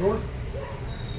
Role.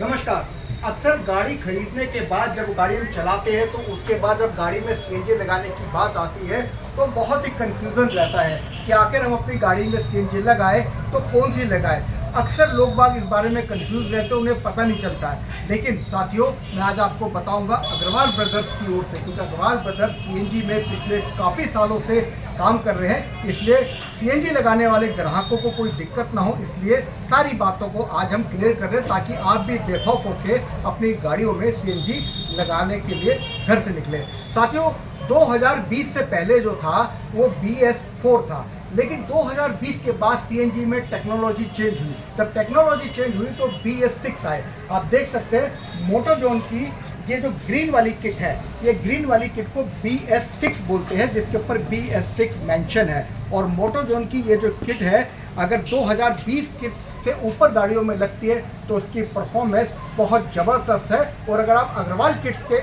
नमस्कार। अक्सर गाड़ी खरीदने के बाद जब गाड़ी हम चलाते हैं तो उसके बाद जब गाड़ी में सीएनजी लगाने की बात आती है तो बहुत ही कन्फ्यूज़न रहता है कि आखिर हम अपनी गाड़ी में सीएनजी लगाए तो कौन सी लगाए। अक्सर लोग बाग इस बारे में कंफ्यूज रहते हैं, उन्हें पता नहीं चलता है। लेकिन साथियों, मैं आज आपको बताऊंगा अग्रवाल ब्रदर्स की ओर से, क्योंकि अग्रवाल ब्रदर्स सीएनजी में पिछले काफ़ी सालों से काम कर रहे हैं, इसलिए सीएनजी लगाने वाले ग्राहकों को कोई दिक्कत ना हो, इसलिए सारी बातों को आज हम क्लियर कर रहे हैं ताकि आप भी बेखौफ होकर अपनी गाड़ियों में सीएनजी लगाने के लिए घर से निकले। साथियों, 2020 से पहले जो था वो BS4 था, लेकिन 2020 के बाद सीएनजी में टेक्नोलॉजी चेंज हुई। जब टेक्नोलॉजी चेंज हुई तो BS6 आए। आप देख सकते हैं मोटोजोन की ये जो ग्रीन वाली किट है, ये ग्रीन वाली किट को BS6 बोलते हैं, जिसके ऊपर BS6 मेंशन है। और मोटोजोन की ये जो किट है, अगर 2020 किट से ऊपर गाड़ियों में लगती है तो उसकी परफॉर्मेंस बहुत ज़बरदस्त है। और अगर आप अग्रवाल किट्स के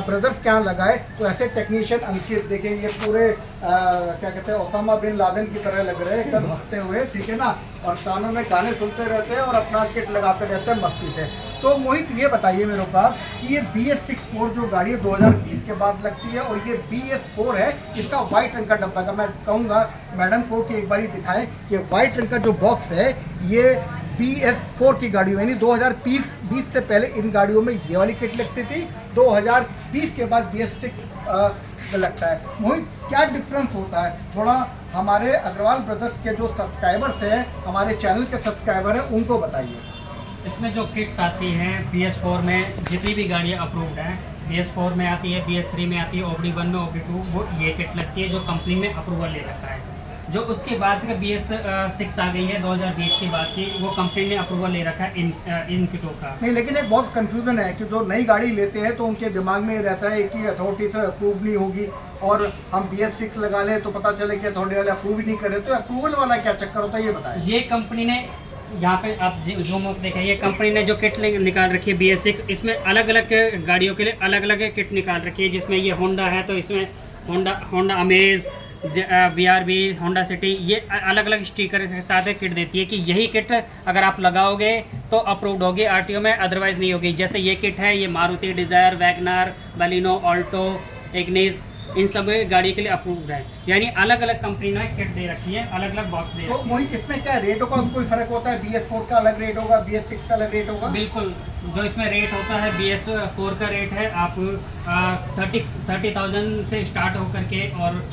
ब्रदर्स के यहाँ लगाए तो ऐसे टेक्नीशियन अंकित देखें, ये पूरे क्या कहते हैं, ओसामा बिन लादेन की तरह लग रहे हैं, एकदम हंसते हुए, ठीक है ना, और कानों में गाने सुनते रहते हैं और अपना किट लगाते रहते हैं मस्ती से। तो मोहित, ये बताइए मेरे को कि ये BS6 जो गाड़ी 2020 के बाद लगती है और ये BS4 है, इसका वाइट रंग का डब्बा का, मैं कहूँगा मैडम को कि एक बार दिखाएं कि वाइट रंग का जो बॉक्स है ये BS4 की गाड़ियों, यानी 2020 से पहले इन गाड़ियों में ये वाली किट लगती थी, 2020 के बाद BS6 लगता है। मोहित, क्या डिफरेंस होता है? थोड़ा हमारे अग्रवाल ब्रदर्स के जो सब्सक्राइबर्स हैं, हमारे चैनल के सब्सक्राइबर हैं, उनको बताइए। इसमें जो किट्स आती हैं BS4 में, जितनी भी गाड़ियाँ अप्रूव्ड हैं BS4 में आती है, BS3 में आती है, OBD1 में, OBD2 वो ये किट लगती है जो कंपनी ने अप्रूवल ले रखा है। जो उसके बाद का BS6 आ गई है 2020 के बाद की, वो कंपनी ने अप्रूवल ले रखा है इन किटों का। नहीं, लेकिन एक बहुत कंफ्यूजन है कि जो नई गाड़ी लेते हैं तो उनके दिमाग में रहता है कि अथॉरिटी से अप्रूव नहीं होगी, और हम BS6 लगा लें तो पता चले कि अथॉरिटी वाले अप्रूव ही नहीं करे, तो अप्रूवल वाला क्या चक्कर होता है, ये बताएं। ये कंपनी ने यहाँ पे आप जो मुझे देखें, ये कंपनी ने जो किट निकाल रखी है BS6, इसमें अलग अलग गाड़ियों के लिए अलग अलग किट निकाल रखी है। जिसमें ये होंडा है तो इसमें Honda amaze, BRB, Honda city, ये अलग अलग स्टिकर के साथ किट देती है कि यही किट अगर आप लगाओगे तो अप्रूव्ड होगी RTO में, अदरवाइज़ नहीं होगी। जैसे ये किट है, ये Maruti Dzire, Wagon R, Baleno, Alto, Ignis, इन सब गाड़ी के लिए अप्रूव्ड है। यानी अलग अलग कंपनी ने किट दे रखी है, अलग अलग बॉक्स दे रखी है। तो मोहित, इसमें क्या रेटों का कोई फर्क होता है? BS4 का अलग रेट होगा, BS6 का अलग रेट होगा? बिल्कुल, जो इसमें रेट होता है BS4 का रेट है आप 30,000 से स्टार्ट होकर के और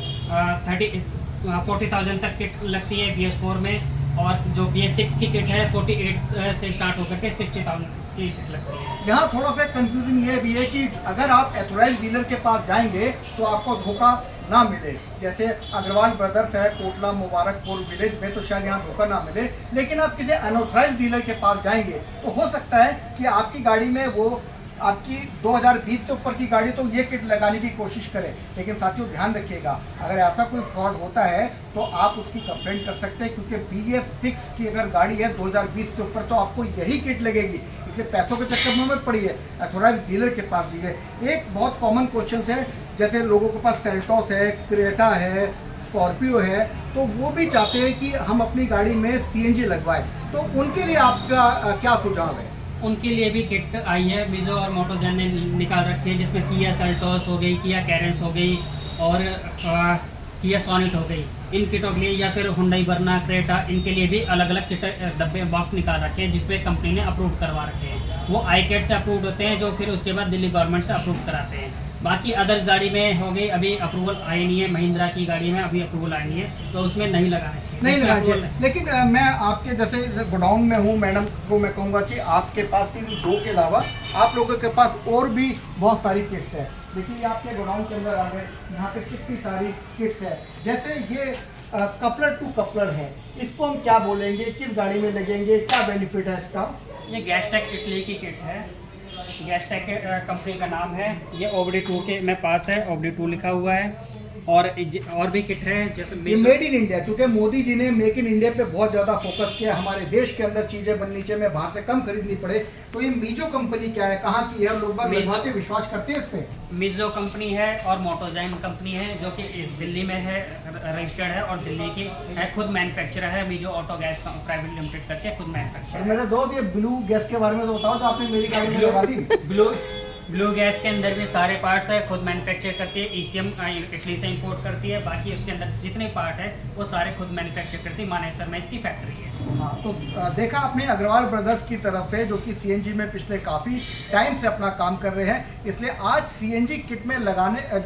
40,000 तक किट लगती है BS4 में। और जो BS6 की किट है 48 से स्टार्ट होकर के 60,000 की किट लगती है। यहाँ थोड़ा सा कंफ्यूजन ये भी है कि अगर आप एथोराइज डीलर के पास जाएंगे तो आपको धोखा ना मिले। जैसे अग्रवाल ब्रदर्स है कोटला मुबारकपुर विलेज में, तो शायद यहाँ धोखा ना मिले, लेकिन आप किसी अनऑथराइज डीलर के पास जाएंगे तो हो सकता है कि आपकी गाड़ी में वो आपकी 2020 से ऊपर की गाड़ी तो ये किट लगाने की कोशिश करें। लेकिन साथियों, ध्यान रखिएगा, अगर ऐसा कोई फ्रॉड होता है तो आप उसकी कंप्लेंट कर सकते हैं, क्योंकि BS6 की अगर गाड़ी है 2020 के ऊपर तो आपको यही किट लगेगी। इसलिए पैसों के चक्कर में मत पड़िए, अथोराइज डीलर के पास जाइए। एक बहुत कॉमन क्वेश्चन है, जैसे लोगों के पास सेल्टॉस है, क्रेटा है, स्कॉर्पियो है, तो वो भी चाहते हैं कि हम अपनी गाड़ी में CNG लगवाएं, तो उनके लिए आपका क्या सुझाव है? उनके लिए भी किट आई है, मिजो और मोटोजन ने निकाल रखी है, जिसमें किया सेल्टोस हो गई, किया कैरेंस हो गई और किया सोनेट हो गई। इन किटों के लिए, या फिर हुंडई वर्ना, क्रेटा, इनके लिए भी अलग अलग किट डब्बे बॉक्स निकाल रखे हैं, जिसपे कंपनी ने अप्रूव करवा रखे हैं। वो ICAT से अप्रूव होते हैं, जो फिर उसके बाद दिल्ली गवर्नमेंट से अप्रूव कराते हैं। बाकी अदर्स गाड़ी में हो गई, अभी अप्रूवल आई नहीं है। महिंद्रा की गाड़ी में अभी अप्रूवल आई नहीं है, तो उसमें नहीं लगाना चाहिए, नहीं लगाना चाहिए। लेकिन मैं आपके जैसे गोडाउन में हूँ, मैडम को मैं कहूँगा कि आपके पास सिर्फ 2 के अलावा आप लोगों के पास और भी बहुत सारी किट्स है। देखिए, ये आपके गोडाउन के अंदर आ गए, यहाँ पे कितनी सारी किट्स है। जैसे ये कपलर टू कपलर है, इसको हम क्या बोलेंगे, किस गाड़ी में लगेंगे, क्या बेनिफिट है इसका? ये गैसटेक इटली की किट है, गैसटेक कंपनी का नाम है। ये OBD2 के में पास है, OBD2 लिखा हुआ है। और भी किट है, जैसे ये मेड इन इंडिया, क्योंकि मोदी जी ने मेक इन इंडिया पे बहुत ज़्यादा फोकस किया, हमारे देश के अंदर चीज़ें बननी चाहिए, में बाहर से कम खरीदनी पड़े। तो ये मीजो कंपनी क्या है, कहाँ की है, लोग बात विश्वास करते हैं इस पर? मिजो कंपनी है और मोटोजैन कंपनी है, जो कि दिल्ली में है, रजिस्टर्ड है और दिल्ली की है, खुद मैन्युफैक्चरर है अभी जो ऑटो गैस प्राइवेट लिमिटेड करके खुद और मैन्युफैक्चर मेरे दोस्त, ये ब्लू गैस के बारे में तो बताओ, तो आपने मेरी गाड़ी में लगा दी। ब्लू गैस के अंदर भी सारे पार्ट्स है खुद मैन्युफैक्चर करती है, ECM इटली से इंपोर्ट करती है, बाकी उसके अंदर जितने पार्ट है वो सारे खुद मैन्युफैक्चर करती है, मानेसर में इसकी फैक्ट्री है। हाँ, तो देखा आपने अग्रवाल ब्रदर्स की तरफ से, जो कि CNG में पिछले काफ़ी टाइम से अपना काम कर रहे हैं। इसलिए आज CNG किट में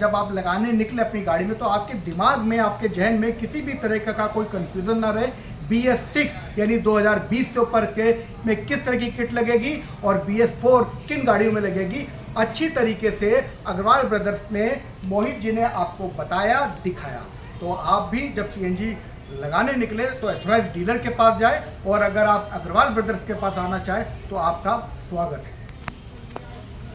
जब आप लगाने निकले अपनी गाड़ी में, तो आपके दिमाग में, आपके जहन में किसी भी तरह का कोई कंफ्यूजन ना रहे। BS6 यानी 2020 से ऊपर के में किस तरह की किट लगेगी और BS4 किन गाड़ियों में लगेगी, अच्छी तरीके से अग्रवाल ब्रदर्स ने, मोहित जी ने आपको बताया, दिखाया। तो आप भी जब CNG लगाने निकले तो एथोराइज्ड डीलर के पास जाए, और अगर आप अग्रवाल ब्रदर्स के पास आना चाहें तो आपका स्वागत है।